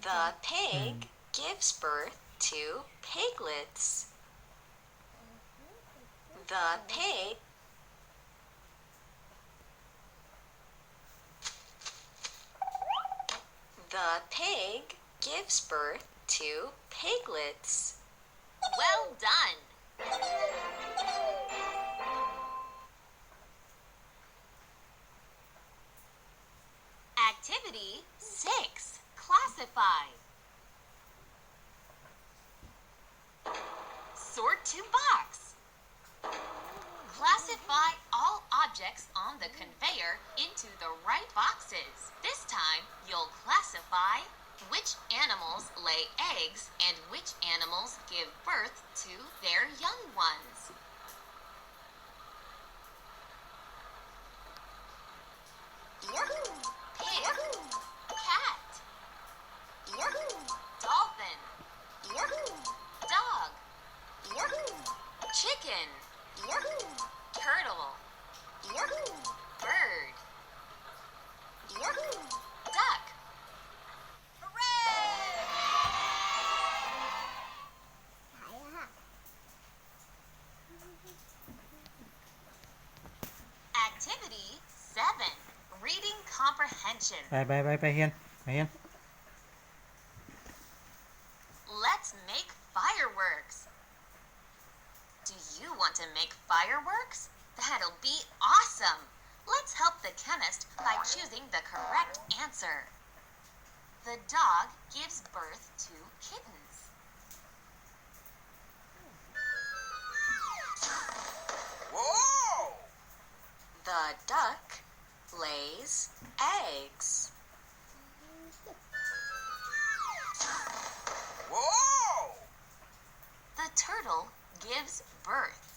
The pig gives birth to piglets. The pig The pig gives birth to piglets. Well done! Activity 6. Classify. Sort to box. Classify all objects on the conveyor into the right boxes. This time, you'll classify which animals lay eggs and which animals give birth to their young ones. Pig, cat, dolphin, dog, chicken, turtle, bird, duck. Activity 7. Reading comprehension. ไปเฮียน Let's make fireworks. Do you want to make fireworks? That'll be awesome. Let's help the chemist by choosing the correct answer. The dog gives birth to kittens. Whoa! The duck lays eggs. Whoa! The turtle gives birth.